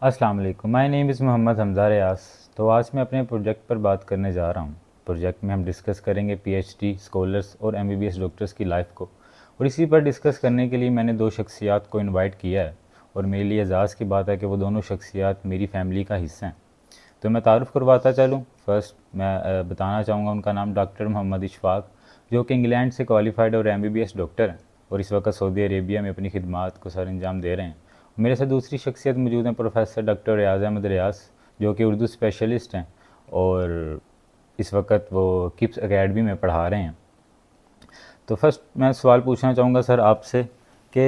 السلام علیکم، مائی نیم از محمد حمزہ ریاض۔ تو آج میں اپنے پروجیکٹ پر بات کرنے جا رہا ہوں۔ پروجیکٹ میں ہم ڈسکس کریں گے پی ایچ ڈی اسکالرس اور M B B S doctors کی لائف کو، اور اسی پر ڈسکس کرنے کے لیے میں نے دو شخصیات کو انوائٹ کیا ہے، اور میرے لیے اعزاز کی بات ہے کہ وہ دونوں شخصیات میری فیملی کا حصہ ہیں۔ تو میں تعارف کرواتا چلوں۔ فرسٹ میں بتانا چاہوں گا ان کا نام ڈاکٹر محمد اشفاق، جو کہ انگلینڈ سے کوالیفائڈ اور M B B S doctor ہیں، اور اس وقت سعودی عربیہ میں اپنی خدمات کو سر انجام دے رہے ہیں۔ میرے ساتھ دوسری شخصیت موجود ہیں پروفیسر ڈاکٹر ریاض احمد ریاض، جو کہ اردو اسپیشلسٹ ہیں اور اس وقت وہ کپس اکیڈمی میں پڑھا رہے ہیں۔ تو فرسٹ میں سوال پوچھنا چاہوں گا سر آپ سے کہ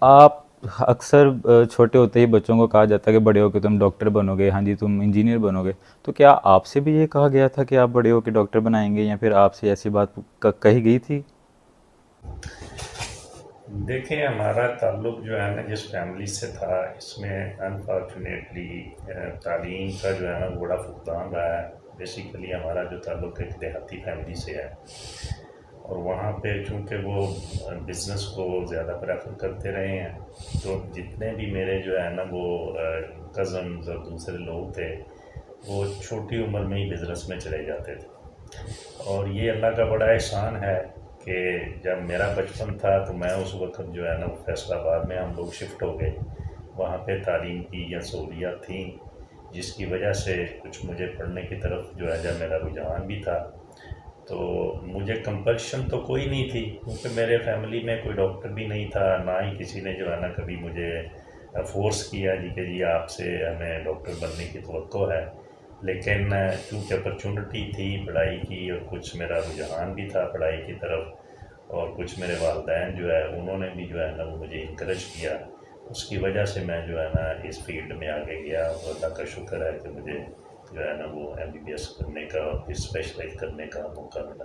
آپ اکثر چھوٹے ہوتے ہی بچوں کو کہا جاتا ہے کہ بڑے ہو کے تم ڈاکٹر بنو گے، ہاں جی تم انجینئر بنو گے، تو کیا آپ سے بھی یہ کہا گیا تھا کہ آپ بڑے ہو کے ڈاکٹر بنائیں گے، یا پھر آپ سے ایسی بات کہی گئی تھی؟ دیکھیں، ہمارا تعلق جو ہے نا جس فیملی سے تھا، اس میں انفارچونیٹلی تعلیم کا جو ہے نا بڑا فقدان رہا ہے۔ بیسیکلی ہمارا جو تعلق ایک دیہاتی فیملی سے ہے، اور وہاں پہ چونکہ وہ بزنس کو زیادہ پریفر کرتے رہے ہیں، تو جتنے بھی میرے جو ہے نا وہ کزنز اور دوسرے لوگ تھے، وہ چھوٹی عمر میں ہی بزنس میں چلے جاتے تھے۔ اور یہ اللہ کا بڑا احسان ہے کہ جب میرا بچپن تھا تو میں اس وقت جو ہے نا فیصل آباد میں ہم لوگ شفٹ ہو گئے۔ وہاں پہ تعلیم کی یا سہولیات تھیں، جس کی وجہ سے کچھ مجھے پڑھنے کی طرف جو ہے جب میرا رجحان بھی تھا، تو مجھے کمپلشن تو کوئی نہیں تھی، کیونکہ میرے فیملی میں کوئی ڈاکٹر بھی نہیں تھا، نہ ہی کسی نے جو ہے نا کبھی مجھے فورس کیا کہ جی آپ سے ہمیں ڈاکٹر بننے کی توقع ہے۔ لیکن چونکہ اپرچونٹی تھی پڑھائی کی، اور کچھ میرا رجحان بھی تھا پڑھائی کی طرف، اور کچھ میرے والدین جو ہے انہوں نے بھی جو ہے نا وہ مجھے انکریج کیا، اس کی وجہ سے میں جو ہے نا اس فیلڈ میں آگے گیا، اور اللہ کا شکر ہے کہ مجھے جو ہے نا وہ ایم بی بی ایس کرنے کا اور اسپیشلائز کرنے کا موقع ملا۔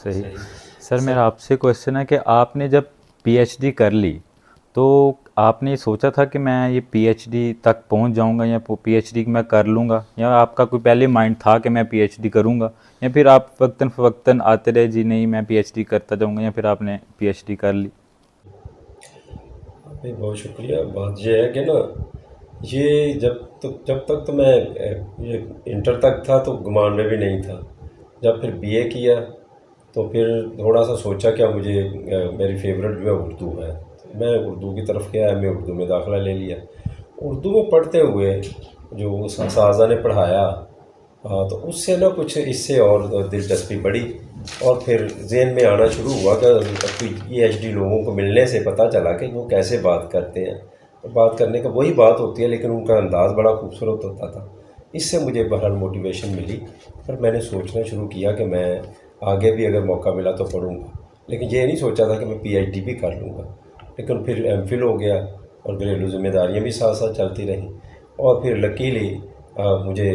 صحیح۔ سر میرا آپ سے کویشچن ہے کہ آپ نے جب پی ایچ ڈی کر لی تو آپ نے یہ سوچا تھا کہ میں یہ پی ایچ ڈی تک پہنچ جاؤں گا، یا پی ایچ ڈی میں کر لوں گا، یا آپ کا کوئی پہلے مائنڈ تھا کہ میں پی ایچ ڈی کروں گا، یا پھر آپ وقتاً فوقتاً آتے رہے جی نہیں میں پی ایچ ڈی کرتا جاؤں گا، یا پھر آپ نے پی ایچ ڈی کر لی؟ بہت شکریہ۔ بات یہ ہے کہ نا، یہ جب تک تو میں یہ انٹر تک تھا تو گمان میں بھی نہیں تھا۔ جب پھر بی اے کیا تو پھر تھوڑا سا سوچا کہ مجھے میری فیورٹ جو ہے اردو ہے، میں اردو کی طرف گیا، میں اردو میں داخلہ لے لیا۔ اردو میں پڑھتے ہوئے جو اساتذہ نے پڑھایا، تو اس سے نا کچھ اس سے اور دلچسپی بڑھی، اور پھر ذہن میں آنا شروع ہوا کہ پی ایچ ڈی لوگوں کو ملنے سے پتہ چلا کہ وہ کیسے بات کرتے ہیں۔ بات کرنے کا وہی بات ہوتی ہے، لیکن ان کا انداز بڑا خوبصورت ہوتا تھا۔ اس سے مجھے بہرحال موٹیویشن ملی، اور میں نے سوچنا شروع کیا کہ میں آگے بھی اگر موقع ملا تو پڑھوں گا، لیکن یہ نہیں سوچا تھا کہ میں پی ایچ ڈی بھی کر لوں گا۔ لیکن پھر ایم فل ہو گیا، اور گھریلو ذمہ داریاں بھی ساتھ ساتھ چلتی رہیں، اور پھر لکیلی مجھے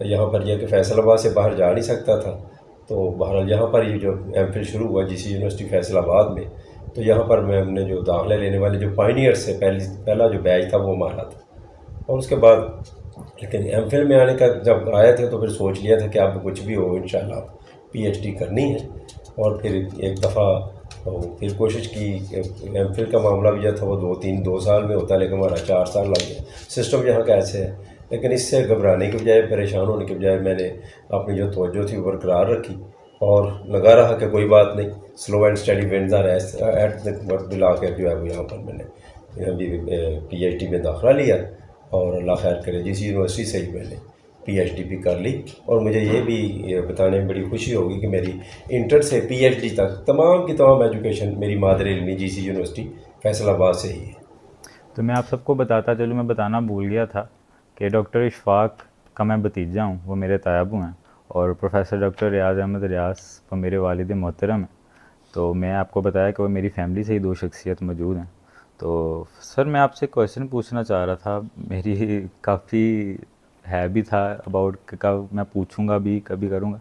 یہاں پر یہ کہ فیصل آباد سے باہر جا نہیں سکتا تھا، تو بہرحال یہاں پر یہ جو ایم فل شروع ہوا جی سی یونیورسٹی فیصل آباد میں، تو یہاں پر میں نے جو داخلہ لینے والے جو پائنیئر سے پہلا جو بیچ تھا وہ ہمارا تھا۔ اور اس کے بعد لیکن ایم فل میں آنے کا جب آئے تھے تو پھر سوچ لیا تھا کہ آپ کچھ بھی ہو انشاءاللہ آپ پی ایچ ڈی کرنی ہے۔ اور پھر ایک دفعہ پھر کوشش کی کہ ایم فل کا معاملہ بھی جو تھا وہ دو سال میں ہوتا ہے، لیکن ہمارا 4 سال لگ گیا۔ سسٹم یہاں کا ایسے ہے، لیکن اس سے گھبرانے کے بجائے، پریشان ہونے کے بجائے، میں نے اپنی جو توجہ تھی وہ برقرار رکھی، اور لگا رہا کہ کوئی بات نہیں، slow and steady wins race وقت لا کر جو ہے وہ یہاں پر میں نے پی ایچ ڈی میں داخلہ لیا، اور اللہ خیر کرے جس یونیورسٹی سے ہی میں نے پی ایچ ڈی بھی کر لی۔ اور مجھے یہ بھی بتانے میں بڑی خوشی ہوگی کہ میری انٹر سے پی ایچ ڈی تک تمام کی تمام ایجوکیشن میری مادر علمی جی سی یونیورسٹی فیصل آباد سے ہی ہے۔ تو میں آپ سب کو بتاتا چلوں، میں بتانا بھول گیا تھا کہ ڈاکٹر اشفاق کا میں بھتیجا ہوں، وہ میرے تایابو ہیں، اور پروفیسر ڈاکٹر ریاض احمد ریاض وہ میرے والد محترم ہیں۔ تو میں آپ کو بتایا کہ وہ میری فیملی سے ہی دو شخصیت موجود ہیں۔ تو سر میں آپ سے کویشچن پوچھنا چاہ رہا تھا، میری کافی ہے بھی تھا اباؤٹ کہ کب میں پوچھوں گا بھی کبھی کروں گا۔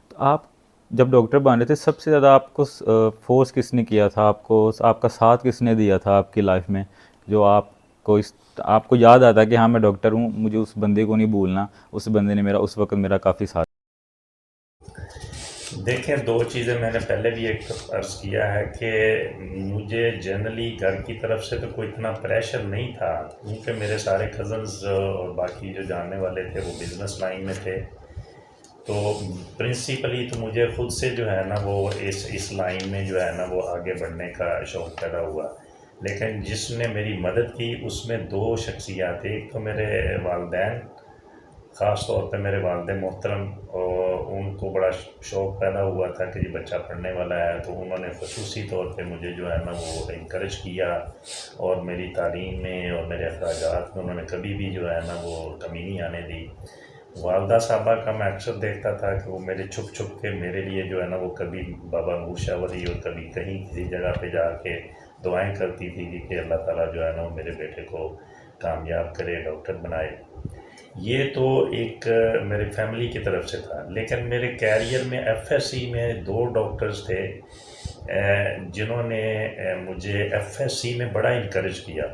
تو آپ جب ڈاکٹر بن رہے تھے سب سے زیادہ آپ کو فورس کس نے کیا تھا، آپ کا ساتھ کس نے دیا تھا آپ کی لائف میں، جو آپ کو یاد آتا ہے کہ ہاں میں ڈاکٹر ہوں، مجھے اس بندے کو نہیں بھولنا، اس بندے نے اس وقت میرا کافی ساتھ؟ دیکھیں، دو چیزیں میں نے پہلے بھی ایک عرض کیا ہے کہ مجھے جنرلی گھر کی طرف سے تو کوئی اتنا پریشر نہیں تھا، کیونکہ میرے سارے کزنز اور باقی جو جاننے والے تھے وہ بزنس لائن میں تھے، تو پرنسپلی تو مجھے خود سے جو ہے نا وہ اس لائن میں جو ہے نا وہ آگے بڑھنے کا شوق پیدا ہوا۔ لیکن جس نے میری مدد کی اس میں دو شخصیات، ایک تو میرے والدین، خاص طور پہ میرے والد محترم، اور ان کو بڑا شوق پیدا ہوا تھا کہ یہ بچہ پڑھنے والا ہے، تو انہوں نے خصوصی طور پہ مجھے جو ہے نا وہ انکریج کیا، اور میری تعلیم میں اور میرے اخراجات میں انہوں نے کبھی بھی جو ہے نا وہ کمی نہیں آنے دی۔ والدہ صاحبہ کا میں اکثر دیکھتا تھا کہ وہ میرے چھپ چھپ کے میرے لیے جو ہے نا وہ کبھی بابا موشاوری اور کبھی کہیں کسی جگہ پہ جا کے دعائیں کرتی تھی کہ اللہ تعالیٰ جو ہے نا وہ میرے بیٹے کو کامیاب کرے، ڈاکٹر بنائے۔ یہ تو ایک میری فیملی کی طرف سے تھا، لیکن میرے کیریئر میں ایف ایس سی میں دو ڈاکٹرز تھے جنہوں نے مجھے ایف ایس سی میں بڑا انکریج کیا،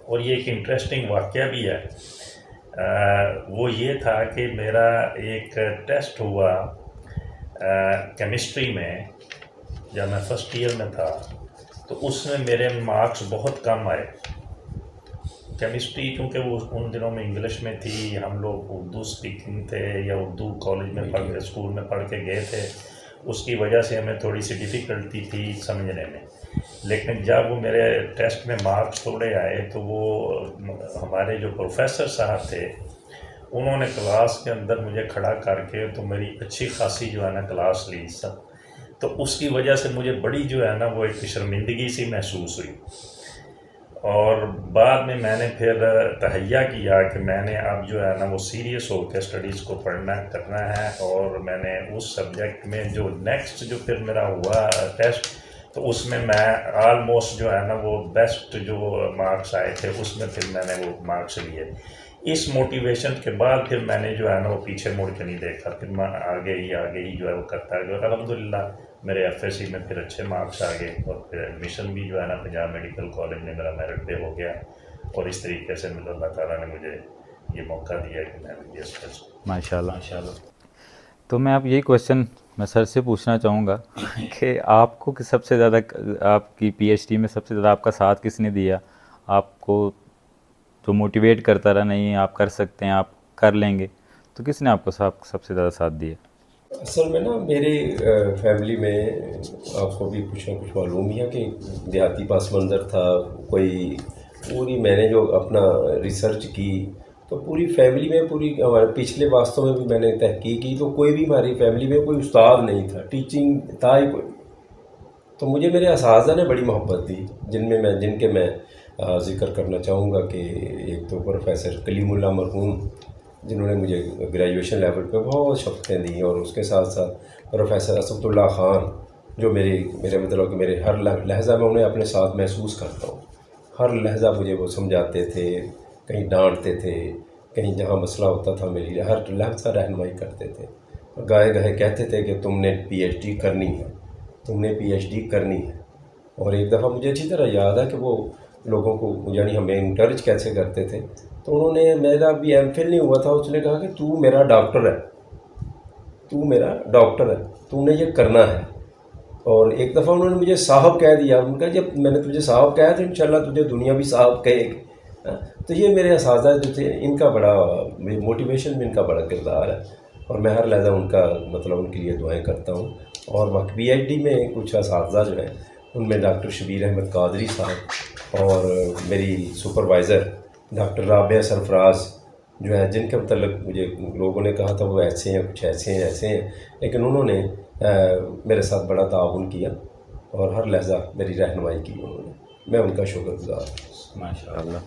اور یہ ایک انٹرسٹنگ واقعہ بھی ہے۔ وہ یہ تھا کہ میرا ایک ٹیسٹ ہوا کیمسٹری میں جب میں فرسٹ ایئر میں تھا، تو اس میں میرے مارکس بہت کم آئے۔ کیمسٹری کیونکہ وہ ان دنوں میں انگلش میں تھی، ہم لوگ اردو سپیکنگ تھے یا اردو کالج میں پڑھ کے اسکول میں پڑھ کے گئے تھے، اس کی وجہ سے ہمیں تھوڑی سی ڈیفیکلٹی تھی سمجھنے میں۔ لیکن جب وہ میرے ٹیسٹ میں مارکس تھوڑے آئے تو وہ ہمارے جو پروفیسر صاحب تھے انہوں نے کلاس کے اندر مجھے کھڑا کر کے تو میری اچھی خاصی جو ہے نا کلاس لی سب، تو اس کی وجہ سے مجھے بڑی جو ہے نا وہ ایک شرمندگی سی محسوس ہوئی، اور بعد میں نے پھر تہیہ کیا کہ میں نے اب جو ہے نا وہ سیریس ہو کے اسٹڈیز کو پڑھنا کرنا ہے، اور میں نے اس سبجیکٹ میں جو نیکسٹ جو پھر میرا ہوا ٹیسٹ، تو اس میں آلموسٹ جو ہے نا وہ بیسٹ جو مارکس آئے تھے اس میں پھر میں نے وہ مارکس لیے۔ اس موٹیویشن کے بعد پھر میں نے جو ہے نا وہ پیچھے مڑ کے نہیں دیکھا، پھر میں آگے ہی جو ہے وہ کرتا گیا۔ الحمدللہ میرے ایف ایس سی میں پھر اچھے مارکس آ گئے، اور پھر ایڈمیشن بھی جو ہے نا پنجاب میڈیکل کالج میں میرا میرٹ پہ ہو گیا، اور اس طریقے سے اللہ تعالیٰ نے مجھے یہ موقع دیا کہ میں بھی اس پر ماشاء اللہ۔ تو میں اب یہی کویشچن میں سر سے پوچھنا چاہوں گا کہ آپ کو سب سے زیادہ آپ کی پی ایچ ڈی میں سب سے زیادہ آپ کا ساتھ کس نے دیا، آپ کو جو موٹیویٹ کرتا رہا نہیں آپ کر سکتے ہیں آپ کر لیں گے، تو کس نے آپ کو سب سے زیادہ ساتھ دیا؟ اصل میں نا میری فیملی میں آپ کو بھی کچھ نہ کچھ معلوم ہی ہے کہ دیہاتی پس منظر تھا کوئی، پوری میں نے جو اپنا ریسرچ کی تو پوری فیملی میں، پوری ہمارے پچھلے واسطوں میں بھی میں نے تحقیق کی تو کوئی بھی ہماری فیملی میں کوئی استاد نہیں تھا، ٹیچنگ تھا ہی کوئی۔ تو مجھے میرے اساتذہ نے بڑی محبت دی، جن کے میں ذکر کرنا چاہوں گا کہ ایک تو پروفیسر کلیم اللہ مرحوم، جنہوں نے مجھے گریجویشن لیول پہ بہت شفتیں دیں، اور اس کے ساتھ ساتھ پروفیسر اسد اللہ خان، جو میرے مطلب کہ میرے ہر لہجہ میں انہیں اپنے ساتھ محسوس کرتا ہوں، ہر لہجہ مجھے وہ سمجھاتے تھے، کہیں ڈانٹتے تھے، کہیں جہاں مسئلہ ہوتا تھا میری ہر لہجہ رہنمائی کرتے تھے، گاہے کہتے تھے کہ تم نے پی ایچ ڈی کرنی ہے، تم نے پی ایچ ڈی کرنی ہے۔ اور ایک دفعہ مجھے اچھی طرح یاد ہے کہ وہ لوگوں کو یعنی ہمیں انکریج کیسے کرتے تھے، تو انہوں نے، میرا بھی ایم فل نہیں ہوا تھا، اس نے کہا کہ تو میرا ڈاکٹر ہے، تو میرا ڈاکٹر ہے، تو نے یہ کرنا ہے۔ اور ایک دفعہ انہوں نے مجھے صاحب کہہ دیا، ان کا جب میں نے تجھے صاحب کہا تو انشاءاللہ تجھے دنیا بھی صاحب کہے گی۔ تو یہ میرے اساتذہ جو تھے ان کا بڑا موٹیویشن میں ان کا بڑا کردار ہے، اور میں ہر لحظہ ان کا مطلب ان کے لیے دعائیں کرتا ہوں۔ اور پی ایچ ڈی میں کچھ اساتذہ جو ہیں ان میں ڈاکٹر شبیر احمد قادری صاحب، اور میری سپروائزر ڈاکٹر رابعہ سرفراز جو ہے، جن کے متعلق مجھے لوگوں نے کہا تھا وہ ایسے ہیں، کچھ ایسے ہیں، لیکن انہوں نے میرے ساتھ بڑا تعاون کیا اور ہر لحظہ میری رہنمائی کی انہوں نے، میں ان کا شکر گزار ہوں۔ ماشاء اللہ۔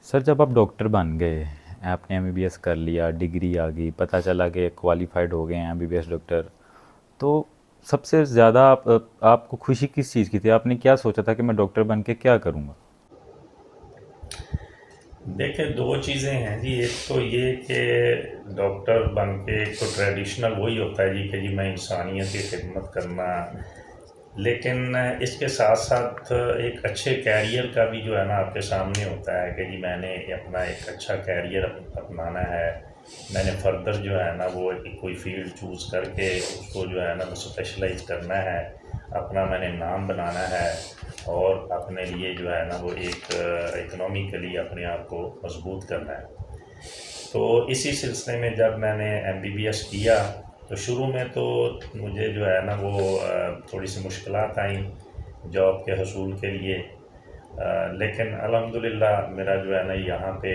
سر جب آپ ڈاکٹر بن گئے، آپ نے ایم بی بی ایس کر لیا، ڈگری آ گئی، پتہ چلا کہ کوالیفائڈ ہو گئے ہیں M B B S doctor, تو سب سے زیادہ آپ کو خوشی کس چیز کی تھی؟ آپ نے کیا سوچا تھا کہ میں ڈاکٹر بن کے کیا کروں گا؟ دیکھیں، دو چیزیں ہیں جی، ایک تو یہ کہ ڈاکٹر بن کے ایک تو ٹریڈیشنل وہی ہوتا ہے جی کہ جی میں انسانیت کی خدمت کرنا، لیکن اس کے ساتھ ساتھ ایک اچھے کیریئر کا بھی جو ہے نا آپ کے سامنے ہوتا ہے کہ جی میں نے اپنا ایک اچھا کیریئر اپنانا ہے، میں نے فردر جو ہے نا وہ کوئی فیلڈ چوز کر کے اس کو جو ہے نا وہ اسپیشلائز کرنا ہے، اپنا میں نے نام بنانا ہے اور اپنے لیے جو ہے نا وہ ایک اکنامکلی اپنے آپ کو مضبوط کرنا ہے۔ تو اسی سلسلے میں جب میں نے MBBS کیا تو شروع میں تو مجھے جو ہے نا وہ تھوڑی سی مشکلات آئیں جاب کے حصول کے لیے، لیکن الحمدللہ میرا جو ہے نا یہاں پہ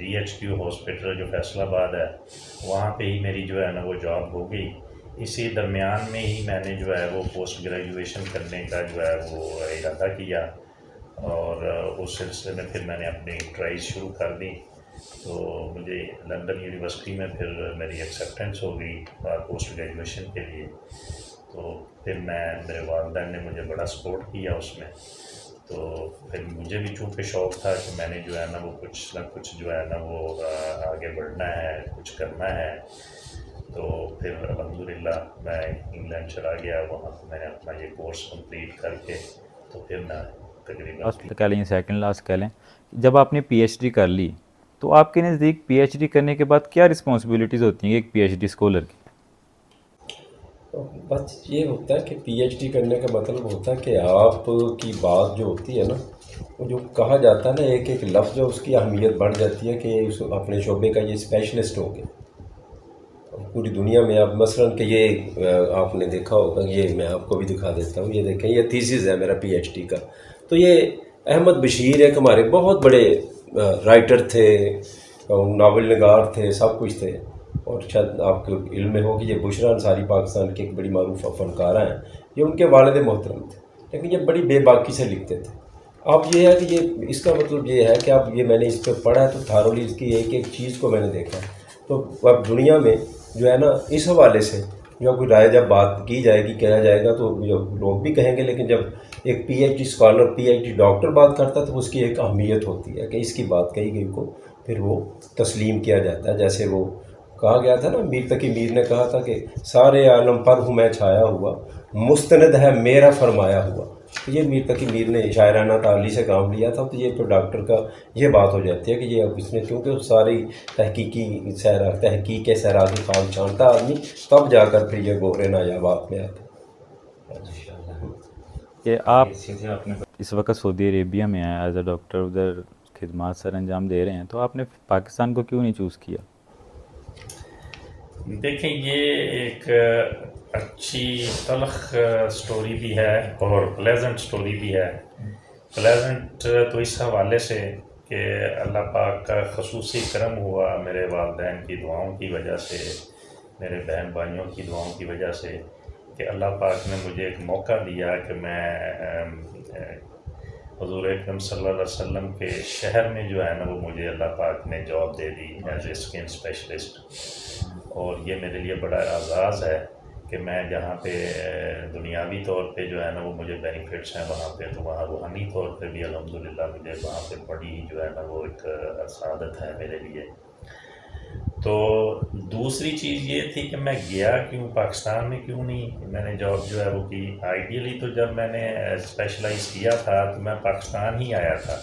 DHQ ہاسپٹل جو فیصل آباد ہے وہاں پہ ہی میری جو ہے نا وہ جاب ہو گئی۔ اسی درمیان میں ہی میں نے جو ہے وہ پوسٹ گریجویشن کرنے کا جو ہے وہ ارادہ کیا، اور اس سلسلے میں پھر میں نے اپنی ٹرائز شروع کر دی، تو مجھے لندن یونیورسٹی میں پھر میری ایکسیپٹنس ہو گئی پوسٹ گریجویشن کے لیے۔ تو پھر میرے والدین نے مجھے بڑا سپورٹ کیا اس میں، تو پھر مجھے بھی چونکہ شوق تھا کہ میں نے جو ہے نا وہ کچھ نہ کچھ جو ہے نا وہ آگے بڑھنا ہے، کچھ کرنا ہے، تو پھر الحمدللہ میں انگلینڈ چلا گیا، وہاں پہ میں نے اپنا یہ کورس کمپلیٹ کر کے تو پھر میں تقریباً لاسٹ کہہ لیں، سیکنڈ لاسٹ کہہ لیں، جب آپ نے PhD کر لی تو آپ کے نزدیک PhD کرنے کے بعد کیا رسپانسبلٹیز ہوتی ہیں ایک PhD اسکالر کی؟ بس یہ ہوتا ہے کہ PhD کرنے کا مطلب ہوتا ہے کہ آپ کی بات جو ہوتی ہے نا، وہ جو کہا جاتا ہے نا، ایک ایک لفظ جو اس کی اہمیت بڑھ جاتی ہے کہ اس اپنے شعبے کا یہ اسپیشلسٹ ہو گیا پوری دنیا میں۔ آپ مثلاً کہ یہ آپ نے دیکھا ہوگا، یہ میں آپ کو بھی دکھا دیتا ہوں، یہ دیکھیں یہ تھیسس ہے میرا PhD کا۔ تو یہ احمد بشیر ایک ہمارے بہت بڑے رائٹر تھے، ناول نگار تھے، سب کچھ تھے، اور شاید آپ کو علم میں ہو کہ یہ بشرا انصاری پاکستان کے ایک بڑی معروف فنکارہ ہیں، یہ ان کے والد محترم تھے، لیکن یہ بڑی بے باکی سے لکھتے تھے۔ اب یہ ہے کہ یہ اس کا مطلب یہ ہے کہ اب یہ میں نے اس پہ پڑھا ہے تو تھارولی اس کی ایک ایک چیز کو میں نے دیکھا ہے، تو اب دنیا میں جو ہے نا اس حوالے سے جو کوئی رائے جب بات کی جائے گی، کہا جائے گا، تو لوگ بھی کہیں گے، لیکن جب ایک PhD اسکالر PhD ڈاکٹر بات کرتا ہے تو اس کی ایک اہمیت ہوتی ہے کہ اس کی بات کہی گئی کو پھر وہ تسلیم کیا جاتا ہے۔ جیسے وہ کہا گیا تھا نا، میر تقی میر نے کہا تھا کہ سارے عالم پر ہوں میں چھایا ہوا، مستند ہے میرا فرمایا ہوا۔ تو یہ میر تقی میر نے شاعرانہ تعلی سے کام لیا تھا، تو یہ پھر ڈاکٹر کا یہ بات ہو جاتی ہے کہ یہ اب اس نے کیونکہ ساری تحقیق سیراگی خام جانتا آدمی، تب جا کر پھر یہ گورے نایاب آپ میں آتا ہے۔ کہ آپ اس وقت سعودی عربیہ میں ہیں ایز اے ڈاکٹر، ادھر خدمات سر انجام دے رہے ہیں، تو آپ نے پاکستان کو کیوں نہیں چوز کیا؟ دیکھیں یہ ایک اچھی تلخ سٹوری بھی ہے اور پلیزنٹ سٹوری بھی ہے۔ پلیزنٹ تو اس حوالے سے کہ اللہ پاک کا خصوصی کرم ہوا میرے والدین کی دعاؤں کی وجہ سے، میرے بہن بھائیوں کی دعاؤں کی وجہ سے، کہ اللہ پاک نے مجھے ایک موقع دیا کہ میں حضور اکرم صلی اللہ علیہ وسلم کے شہر میں جو ہے نا وہ مجھے اللہ پاک نے job they the as a skin specialist, اور یہ میرے لیے بڑا اعزاز ہے کہ میں جہاں پہ دنیاوی طور پہ جو ہے نا وہ مجھے بینیفٹس ہیں وہاں پہ، تو وہاں روحانی طور پہ بھی الحمدللہ مجھے وہاں پہ بڑی جو ہے نا وہ ایک سعادت ہے میرے لیے۔ تو دوسری چیز یہ تھی کہ میں گیا کیوں، پاکستان میں کیوں نہیں میں نے جاب جو ہے وہ کی۔ آئیڈیلی تو جب میں نے اسپیشلائز کیا تھا تو میں پاکستان ہی آیا تھا،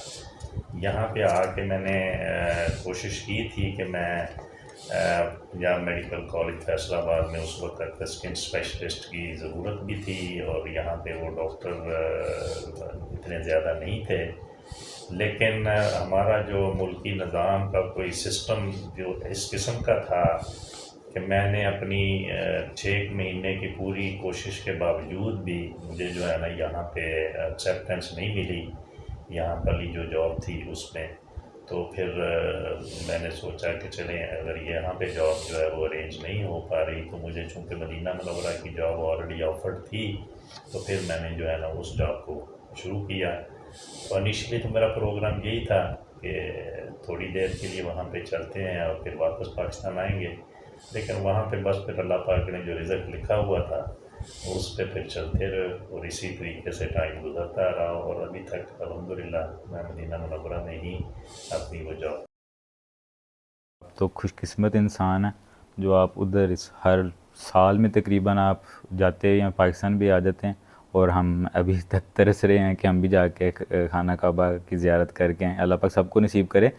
یہاں پہ آ کے میں نے کوشش کی تھی کہ میں پنجاب میڈیکل کالج فیصل آباد میں اس وقت اسکن اسپیشلسٹ کی ضرورت بھی تھی، اور یہاں پہ وہ ڈاکٹر اتنے زیادہ نہیں تھے، لیکن ہمارا جو ملکی نظام کا کوئی سسٹم جو اس قسم کا تھا کہ میں نے اپنی 6 مہینے کی پوری کوشش کے باوجود بھی مجھے جو ہے نا یہاں پہ ایکسیپٹنس نہیں ملی، یہاں والی جو جاب تھی اس میں۔ تو پھر میں نے سوچا کہ چلیں اگر یہاں پہ جاب جو ہے وہ ارینج نہیں ہو پا رہی تو مجھے چونکہ مدینہ منورہ کی جاب آلریڈی آفرڈ تھی، تو پھر میں نے جو ہے نا اس جاب کو شروع کیا۔ تو انیشلی تو میرا پروگرام یہی تھا کہ تھوڑی دیر کے لیے وہاں پہ چلتے ہیں اور پھر واپس پاکستان آئیں گے، لیکن وہاں پہ بس پھر اللہ پاک نے جو رزق لکھا ہوا تھا اس پہ پھر چلتے رہے، اور اسی طریقے سے ٹائم گزرتا رہا، اور ابھی تک الحمدللہ میں مدینہ منورہ میں ہی اپنی وہ جاب۔ تو خوش قسمت انسان ہے جو آپ ادھر ہر سال میں تقریباً آپ جاتے ہیں، پاکستان بھی آ جاتے ہیں، اور ہم ابھی تک ترس رہے ہیں کہ ہم بھی جا کے خانہ کعبہ کی زیارت کر کے آئیں۔ اللہ پاک سب کو نصیب کرے۔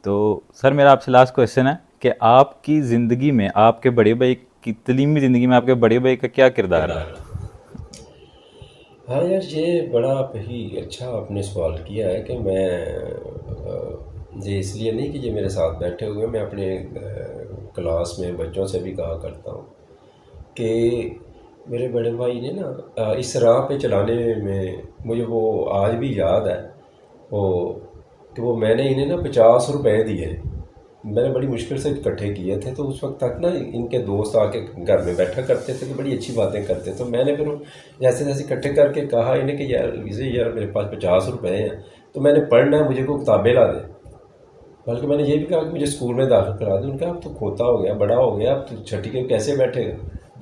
تو سر میرا آپ سے لاسٹ کویشچن ہے کہ آپ کی زندگی میں آپ کے بڑے بھائی کی تعلیمی زندگی میں آپ کے بڑے بھائی کا کیا کردار ہے؟ ہاں یار، یہ بڑا ہی اچھا آپ نے سوال کیا ہے کہ میں یہ اس لیے نہیں کہ یہ میرے ساتھ بیٹھے ہوئے، میں اپنے کلاس میں بچوں سے بھی کہا کرتا ہوں کہ میرے بڑے بھائی نے نا اس راہ پہ چلانے میں مجھے وہ آج بھی یاد ہے وہ کہ وہ میں نے انہیں نا 50 روپے دیے، میں نے بڑی مشکل سے اکٹھے کیے تھے، تو اس وقت تک نا ان کے دوست آ کے گھر میں بیٹھا کرتے تھے کہ بڑی اچھی باتیں کرتے، تو میں نے پھر جیسے جیسے اکٹھے کر کے کہا انہیں کہ یار میرے پاس 50 روپے ہیں، تو میں نے پڑھنا ہے، مجھے کوئی کتابیں لا دے، بلکہ میں نے یہ بھی کہا کہ مجھے اسکول میں داخل کرا دیں۔ ان کا اب تو کھوتا ہو گیا، بڑا ہو گیا، اب تو چھٹی کے کیسے بیٹھے گا؟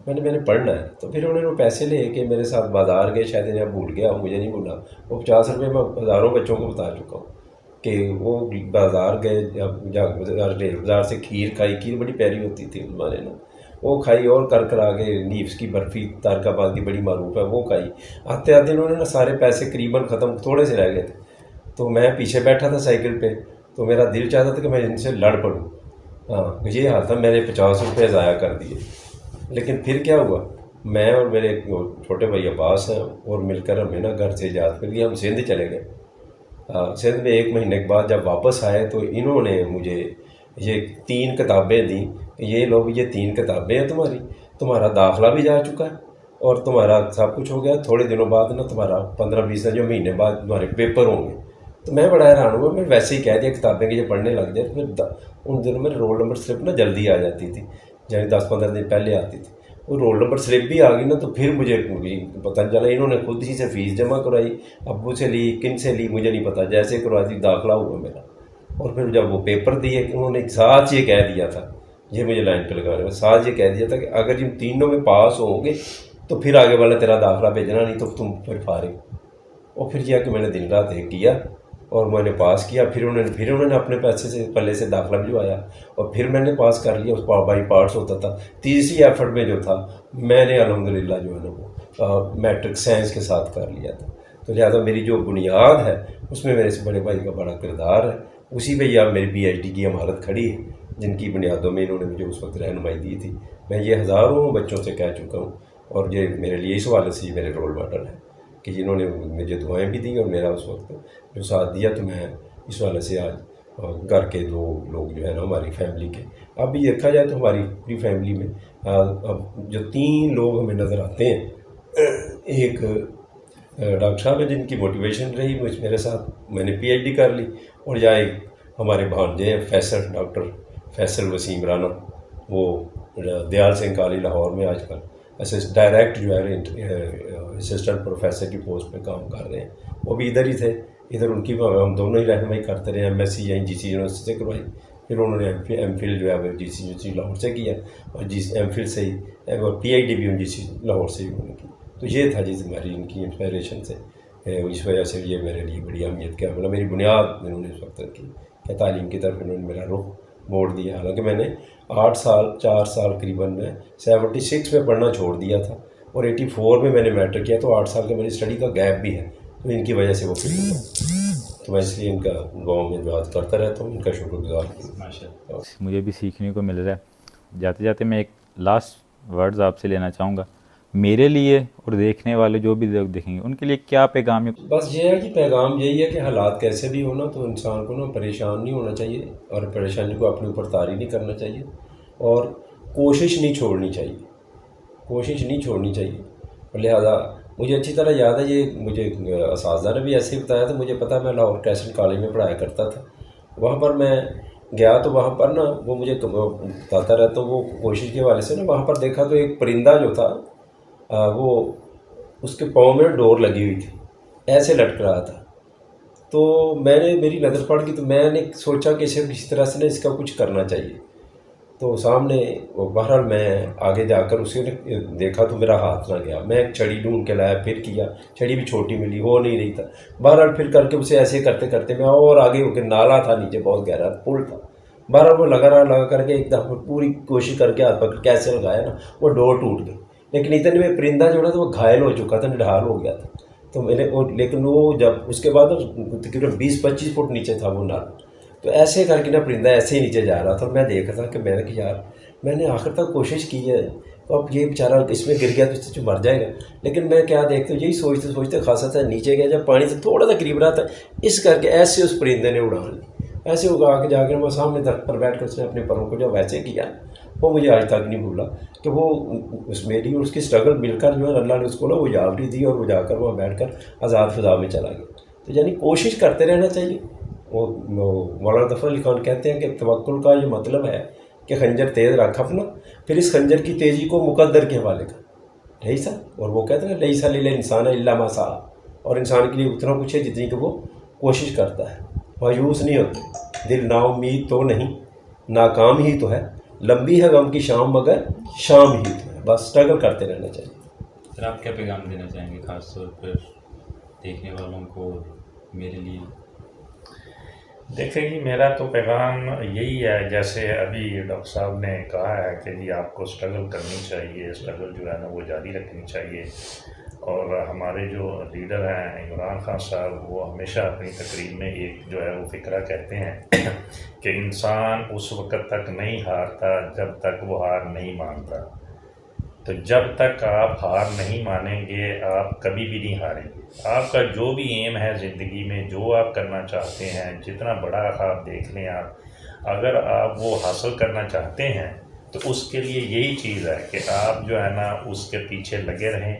میں نے پڑھنا ہے۔ تو پھر انہوں نے وہ پیسے لے کے میرے ساتھ بازار گئے، شاید انہیں بھول گیا ہوں، مجھے نہیں بھولا، وہ 50 روپے میں ہزاروں بچوں کو بتا چکا ہوں کہ وہ بازار گئے، بازار سے کھیر کھائی، کھیر بڑی پیاری ہوتی تھی اس زمانے میں، وہ کھائی، اور کر آگے نیفس کی برفی تارکاباد کی بڑی معروف ہے، وہ کھائی۔ آتے آتے انہوں نے نا سارے پیسے قریباً ختم، تھوڑے سے رہ گئے تھے، تو میں پیچھے بیٹھا تھا سائیکل پہ، تو میرا دل چاہتا تھا کہ میں ان سے لڑ پڑوں۔ ہاں، یہ حال تھا، میں نے 50 روپے ضائع کر دیے۔ لیکن پھر کیا ہوا، میں اور میرے چھوٹے بھائی عباس ہیں، اور مل کر ہمیں نا گھر سے اجازت مل گئی، ہم سندھ چلے گئے۔ سندھ میں 1 مہینے کے بعد جب واپس آئے تو انہوں نے مجھے یہ 3 کتابیں دیں کہ یہ لوگ، یہ 3 کتابیں ہیں تمہارا داخلہ بھی جا چکا ہے اور تمہارا سب کچھ ہو گیا، تھوڑے دنوں بعد نا تمہارا 15-20 دن جو مہینے بعد تمہارے پیپر ہوں گے۔ تو میں بڑا حیران ہوا، میں ویسے ہی کہہ دیا کتابیں کہ یہ پڑھنے لگ جائے، پھر ان دنوں میں رول نمبر سلپ نا جلدی آ جاتی تھی، یعنی 10-15 دن پہلے آتی تھی، وہ رول نمبر سلپ بھی آ گئی نا، تو پھر مجھے پتہ نہیں چلا، انہوں نے خود ہی سے فیس جمع کرائی، ابو سے لی، کن سے لی مجھے نہیں پتہ، جیسے کروا دی داخلہ ہوا میرا۔ اور پھر جب وہ پیپر دیے، انہوں نے ساتھ یہ کہہ دیا تھا، یہ مجھے لائن پہ لگا رہے ہیں، ساتھ یہ کہہ دیا تھا کہ اگر ان تینوں میں پاس ہوں گے تو پھر آگے والا تیرا داخلہ بھیجنا، نہیں تو تم پھر فارغ۔ اور پھر یہ کہ میں نے دن رات ایک کیا اور میں نے پاس کیا، پھر انہوں نے اپنے پیسے سے پلے سے داخلہ بھجوایا، اور پھر میں نے پاس کر لیا، اس بائی پارٹس ہوتا تھا، تیسری ایفرٹ میں جو تھا میں نے الحمدللہ جو ہے نا وہ میٹرک سائنس کے ساتھ کر لیا تھا۔ تو لہٰذا میری جو بنیاد ہے اس میں میرے سے بڑے بھائی کا بڑا کردار ہے، اسی پہ یہ میری پی ایچ ڈی کی عمارت کھڑی ہے، جن کی بنیادوں میں انہوں نے مجھے اس وقت رہنمائی دی تھی۔ میں یہ ہزاروں بچوں سے کہہ چکا ہوں، اور یہ میرے لیے اس حوالے سے میرے رول ماڈل ہے کہ جنہوں نے مجھے دعائیں بھی دی اور میرا اس وقت جو ساتھ دیا، تو میں اس حوالے سے آج گھر کے 2 لوگ جو ہے نا ہماری فیملی کے، اب بھی دیکھا جائے تو ہماری پوری فیملی میں اب جو 3 لوگ ہمیں نظر آتے ہیں، ایک ڈاکٹر صاحب ہیں جن کی موٹیویشن رہی میرے ساتھ، میں نے پی ایچ ڈی کر لی، اور یا ایک ہمارے بھانجے ہیں فیصل، ڈاکٹر فیصل وسیم رانا، وہ دیال سنگھ کالج لاہور میں آج کل ڈائریکٹ جو ہے اسسٹنٹ پروفیسر کی پوسٹ پہ کام کر رہے ہیں، وہ بھی ادھر ہی تھے، ادھر ان کی ہم دونوں ہی رہنمائی کرتے رہے، ایم ایس سی یہیں جی سی یونیورسٹی سے کروائی، پھر انہوں نے ایم فل جو ہے وہ جی سی یونیورسٹی لاہور سے کیا، اور ایم فل سے ہی، اور پی ایچ ڈی بھی جی سی لاہور سے ہی انہوں نے کی۔ تو یہ تھا جس ہماری ان کی انسپائریشن سے، اس وجہ سے یہ میرے لیے بڑی اہمیت کیا، مطلب میری بنیاد انہوں نے اس وقت کی کہ تعلیم کی طرف انہوں نے میرا رخ موڑ دیا۔ حالانکہ میں نے 4 سال قریباً میں 76 میں پڑھنا چھوڑ دیا تھا، اور 84 میں نے میٹرک کیا، تو 8 سال کا میری اسٹڈی کا گیپ بھی ہے، تو ان کی وجہ سے وہ فٹ ہوا، تو میں اس لیے ان کا گاؤں میں بات کرتا رہتا ہوں، ان کا شکر گزار ہوں۔ مجھے بھی سیکھنے کو مل رہا ہے۔ جاتے جاتے میں ایک لاسٹ ورڈز آپ سے لینا چاہوں گا، میرے لیے اور دیکھنے والے جو بھی لوگ دیکھیں گے ان کے لیے کیا پیغام ہے؟ بس یہ ہے کہ پیغام یہی ہے کہ حالات کیسے بھی ہونا، تو انسان کو نا پریشان نہیں ہونا چاہیے، اور پریشانی کو اپنے اوپر طاری نہیں کرنا چاہیے، اور کوشش نہیں چھوڑنی چاہیے، اور لہٰذا مجھے اچھی طرح یاد ہے، یہ مجھے اساتذہ نے بھی ایسے ہی بتایا تھا، مجھے پتہ میں لاہور کریسنٹ کالج میں پڑھایا کرتا تھا، وہاں پر میں گیا تو وہاں پر نا وہ مجھے بتاتا رہتا ہوں، وہ کوشش کے حوالے سے نا وہاں پر دیکھا تو ایک پرندہ جو تھا وہ اس کے پاؤں میں ڈور لگی ہوئی تھی، ایسے لٹک رہا تھا، تو میری نظر پڑ گئی، تو میں نے سوچا کہ اسے اس طرح سے نا اس کا کچھ کرنا چاہیے، تو سامنے بہرحال میں آگے جا کر اسے دیکھا تو میرا ہاتھ نہ گیا، میں ایک چھڑی ڈھونڈ کے لایا، پھر کیا، چھڑی بھی چھوٹی ملی، ہو نہیں رہی تھا، بہرحال پھر کر کے اسے ایسے کرتے کرتے میں اور آگے ہو کے، نالا تھا نیچے بہت گہرا، پل تھا، بہرحال وہ لگا کر کے ایک دفعہ پوری کوشش کر کے ہاتھ پکڑ کیسے لگایا نا، وہ ڈور ٹوٹ گئی، لیکن اتنے میں پرندہ جو نا تو وہ گھائل ہو چکا تھا، نڈھال ہو گیا تھا، تو میں نے لیکن وہ جب اس کے بعد تقریباً 20-25 فٹ نیچے تھا وہ نال، تو ایسے کر کے نا پرندہ ایسے ہی نیچے جا رہا تھا، اور میں دیکھ رہا تھا کہ میں نے کہ یار میں نے آخر تک کوشش کی ہے، تو اب یہ بیچارہ اس میں گر گیا تو اس سے مر جائے گا، لیکن میں کیا دیکھتا ہوں، یہی سوچتے سوچتے خاصا تھا نیچے گیا، جب پانی سے تھوڑا سا قریب رہا تھا اس کر کے ایسے اس پرندے نے اڑان لی، ایسے اگا کے جا کے وہ سامنے درخت پر بیٹھ کر اس نے اپنے پروں کو جب ایسے کیا، وہ مجھے آج تک نہیں بھولا کہ وہ اس میری اور اس کی اسٹرگل مل کر جو ہے اللہ نے اس کو نا وہ جاوری دی، اور وہ جا کر وہاں بیٹھ کر آزاد فضا میں چلا گیا۔ تو یعنی کوشش کرتے رہنا چاہیے۔ وہ مولانا ظفر علی خان کہتے ہیں کہ توکل کا یہ مطلب ہے کہ خنجر تیز رکھ اپنا، پھر اس خنجر کی تیزی کو مقدر کے حوالے کر، لیسا، اور وہ کہتے ہیں لیسا للانسان الا ما سعی، اور انسان کے لیے اتنا کچھ ہے جتنی کہ وہ کوشش کرتا ہے۔ مایوس نہیں ہوتے، دل نا امید تو نہیں، ناکام ہی تو ہے، لمبی ہے غم کی شام مگر شام ہی تو ہے، بس اسٹرگل کرتے رہنا چاہیے۔ سر آپ کیا پیغام دینا چاہیں گے خاص طور پر دیکھنے والوں کو اور میرے لیے؟ دیکھیں جی، میرا تو پیغام یہی ہے، جیسے ابھی ڈاکٹر صاحب نے کہا ہے کہ جی آپ کو اسٹرگل کرنی چاہیے، اسٹرگل جو ہے نا وہ جاری رکھنی چاہیے، اور ہمارے جو لیڈر ہیں عمران خان صاحب، وہ ہمیشہ اپنی تقریر میں ایک جو ہے وہ فقرہ کہتے ہیں کہ انسان اس وقت تک نہیں ہارتا جب تک وہ ہار نہیں مانتا۔ تو جب تک آپ ہار نہیں مانیں گے آپ کبھی بھی نہیں ہاریں گے۔ آپ کا جو بھی ایم ہے زندگی میں، جو آپ کرنا چاہتے ہیں، جتنا بڑا خواب دیکھ لیں آپ، اگر آپ وہ حاصل کرنا چاہتے ہیں تو اس کے لیے یہی چیز ہے کہ آپ جو ہے نا اس کے پیچھے لگے رہیں۔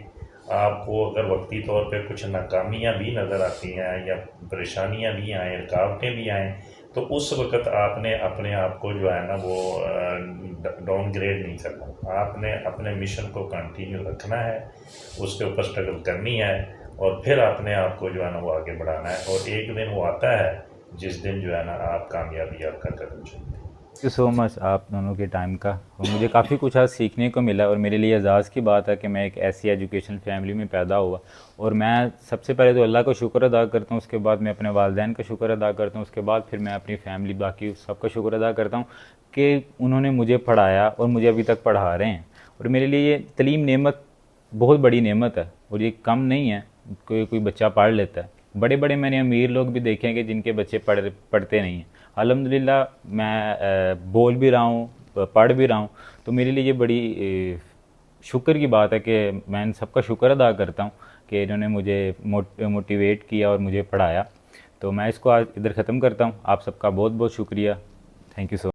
آپ کو اگر وقتی طور پہ کچھ ناکامیاں بھی نظر آتی ہیں یا پریشانیاں بھی آئیں، رکاوٹیں بھی آئیں، تو اس وقت آپ نے اپنے آپ کو جو ہے نا وہ ڈاؤن گریڈ نہیں کرنا، آپ نے اپنے مشن کو کنٹینیو رکھنا ہے، اس کے اوپر اسٹرگل کرنی ہے، اور پھر اپنے آپ کو جو ہے نا وہ آگے بڑھانا ہے، اور ایک دن وہ آتا ہے جس دن جو ہے نا آپ کامیابی آپ کا قدم چلتے ہیں۔ تھینک یو سو مچ آپ دونوں کے ٹائم کا، اور مجھے کافی کچھ آج سیکھنے کو ملا، اور میرے لیے اعزاز کی بات ہے کہ میں ایک ایسی ایجوکیشن فیملی میں پیدا ہوا، اور میں سب سے پہلے تو اللہ کا شکر ادا کرتا ہوں، اس کے بعد میں اپنے والدین کا شکر ادا کرتا ہوں، اس کے بعد پھر میں اپنی فیملی باقی سب کا شکر ادا کرتا ہوں کہ انہوں نے مجھے پڑھایا اور مجھے ابھی تک پڑھا رہے ہیں، اور میرے لیے یہ تعلیم نعمت بہت بڑی نعمت ہے، اور یہ کم نہیں ہے کوئی بچہ پڑھ لیتا ہے۔ بڑے بڑے میں نے امیر لوگ بھی دیکھے ہیں کہ جن کے بچے پڑھتے نہیں ہیں، الحمدللہ میں بول بھی رہا ہوں، پڑھ بھی رہا ہوں، تو میرے لیے یہ بڑی شکر کی بات ہے کہ میں ان سب کا شکر ادا کرتا ہوں کہ انہوں نے مجھے موٹیویٹ کیا اور مجھے پڑھایا۔ تو میں اس کو آج ادھر ختم کرتا ہوں۔ آپ سب کا بہت بہت شکریہ، تھینک یو سو